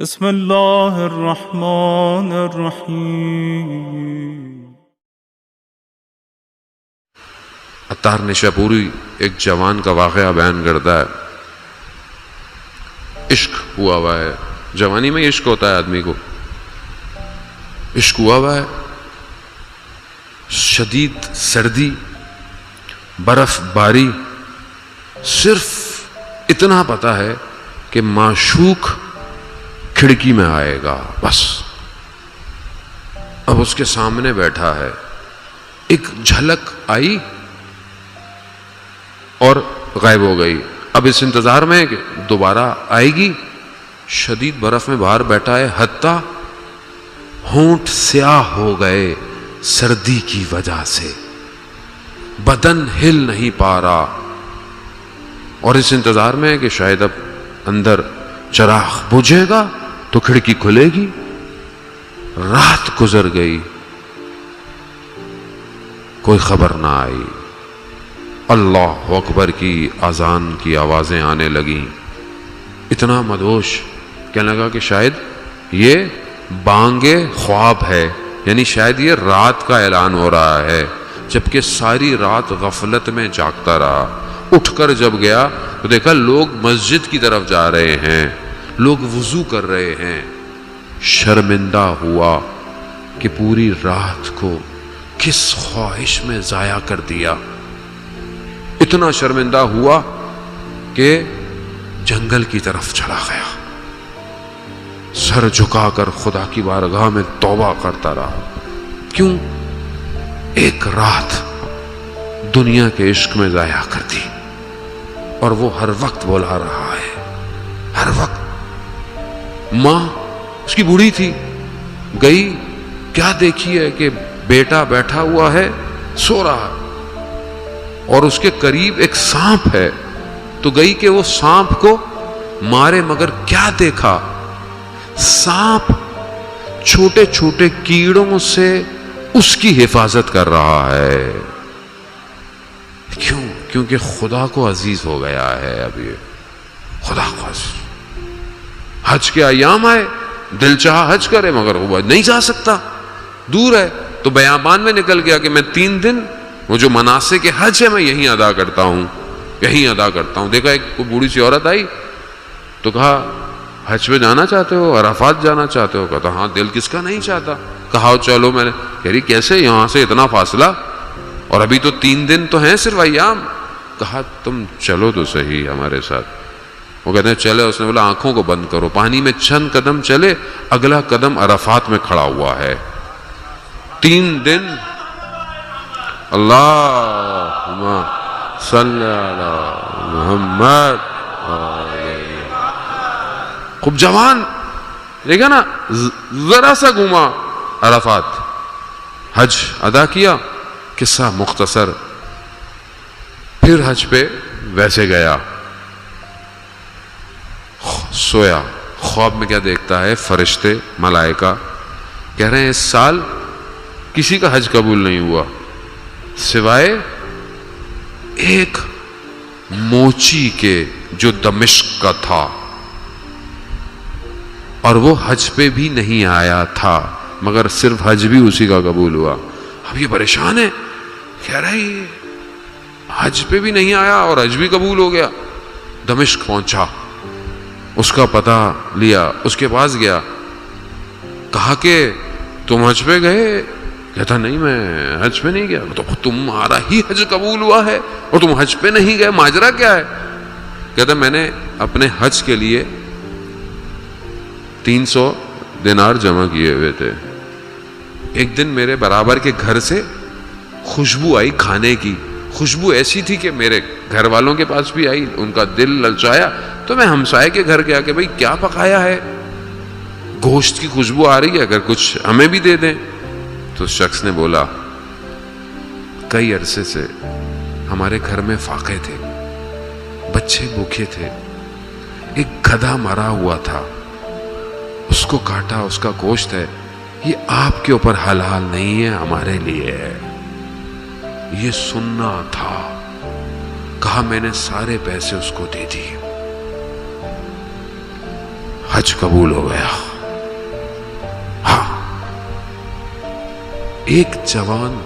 بسم اللہ الرحمن الرحیم۔ عطار نشاپوری ایک جوان کا واقعہ بیان کرتا ہے۔ عشق ہوا ہوا ہے، جوانی میں عشق ہوتا ہے آدمی کو، عشق ہوا ہوا ہے، شدید سردی، برف باری، صرف اتنا پتا ہے کہ معشوق کھڑکی میں آئے گا، بس۔ اب اس کے سامنے بیٹھا ہے، ایک جھلک آئی اور غائب ہو گئی، اب اس انتظار میں ہے کہ دوبارہ آئے گی۔ شدید برف میں باہر بیٹھا ہے، حتیٰ ہونٹ سیاہ ہو گئے سردی کی وجہ سے، بدن ہل نہیں پا رہا، اور اس انتظار میں ہے کہ شاید اب اندر چراغ بجھے گا تو کھڑکی کھلے گی۔ رات گزر گئی، کوئی خبر نہ آئی۔ اللہ اکبر کی اذان کی آوازیں آنے لگیں، اتنا مدہوش، کہنے لگا کہ شاید یہ بانگ خواب ہے، یعنی شاید یہ رات کا اعلان ہو رہا ہے، جبکہ ساری رات غفلت میں جاگتا رہا۔ اٹھ کر جب گیا تو دیکھا لوگ مسجد کی طرف جا رہے ہیں، لوگ وضو کر رہے ہیں۔ شرمندہ ہوا کہ پوری رات کو کس خواہش میں ضائع کر دیا۔ اتنا شرمندہ ہوا کہ جنگل کی طرف چلا گیا، سر جھکا کر خدا کی بارگاہ میں توبہ کرتا رہا۔ کیوں؟ ایک رات دنیا کے عشق میں ضائع کر دی، اور وہ ہر وقت بولا رہا ہے، ہر وقت۔ ماں اس کی بوڑھی تھی، گئی، کیا دیکھی ہے کہ بیٹا بیٹھا ہوا ہے، سو رہا ہے، اور اس کے قریب ایک سانپ ہے، تو گئی کہ وہ سانپ کو مارے، مگر کیا دیکھا؟ سانپ چھوٹے چھوٹے کیڑوں سے اس کی حفاظت کر رہا ہے۔ کیوں؟ کیونکہ خدا کو عزیز ہو گیا ہے۔ اب یہ خدا کو عزیز، حج کے ایام آئے، دل چاہا حج کرے، مگر وہ نہیں جا سکتا، دور ہے، تو بیابان میں نکل گیا کہ میں 3 دن وہ جو مناسک حج ہے میں یہیں ادا کرتا ہوں، یہیں ادا کرتا ہوں۔ دیکھا ایک بوڑھی سی عورت آئی تو کہا حج پہ جانا چاہتے ہو، عرفات جانا چاہتے ہو؟ کہتا ہاں، دل کس کا نہیں چاہتا۔ کہا چلو، میں نے کہہ رہی کیسے، یہاں سے اتنا فاصلہ، اور ابھی تو 3 دن تو ہیں صرف ایام۔ کہا تم چلو تو صحیح ہمارے ساتھ۔ وہ کہتے ہیں چلے، اس نے بولا آنکھوں کو بند کرو، پانی میں چند قدم چلے، اگلا قدم عرفات میں کھڑا ہوا ہے۔ 3 دن اللہم صلی علی محمد، خوب جوان، دیکھا نا، ذرا سا گھوما عرفات، حج ادا کیا، قصہ مختصر۔ پھر حج پہ ویسے گیا، سویا، خواب میں کیا دیکھتا ہے؟ فرشتے، ملائکہ کہہ رہے ہیں اس سال کسی کا حج قبول نہیں ہوا سوائے ایک موچی کے جو دمشق کا تھا، اور وہ حج پہ بھی نہیں آیا تھا، مگر صرف حج بھی اسی کا قبول ہوا۔ اب یہ پریشان ہے، کہہ رہا ہے یہ حج پہ بھی نہیں آیا اور حج بھی قبول ہو گیا۔ دمشق پہنچا، اس کا پتہ لیا، اس کے پاس گیا، کہا کہ تم حج پہ گئے؟ کہتا نہیں، میں حج پہ نہیں گیا۔ تو تمہارا ہی حج قبول ہوا ہے اور تم حج پہ نہیں گئے، ماجرا کیا ہے؟ کہتا میں نے اپنے حج کے لیے 300 دینار جمع کیے ہوئے تھے۔ ایک دن میرے برابر کے گھر سے خوشبو آئی کھانے کی، خوشبو ایسی تھی کہ میرے گھر والوں کے پاس بھی آئی، ان کا دل للچایا، تو میں ہمسائے کے گھر گیا کہ بھئی کیا پکایا ہے، گوشت کی خوشبو آ رہی ہے، اگر کچھ ہمیں بھی دے دیں۔ تو اس شخص نے بولا کئی عرصے سے ہمارے گھر میں فاقے تھے، بچے بھوکے تھے، ایک گدھا مرا ہوا تھا، اس کو کاٹا، اس کا گوشت ہے، یہ آپ کے اوپر حلال نہیں ہے، ہمارے لیے ہے۔ یہ سننا تھا۔ کہا میں نے سارے پیسے اس کو دے دیے۔ حج قبول ہو گیا. ہاں، ایک جوان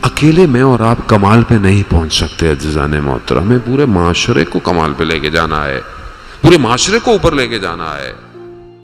اکیلے میں اور آپ کمال پہ نہیں پہنچ سکتے عزیزان محترم. ہمیں پورے معاشرے کو کمال پہ لے کے جانا ہے، پورے معاشرے کو اوپر لے کے جانا ہے.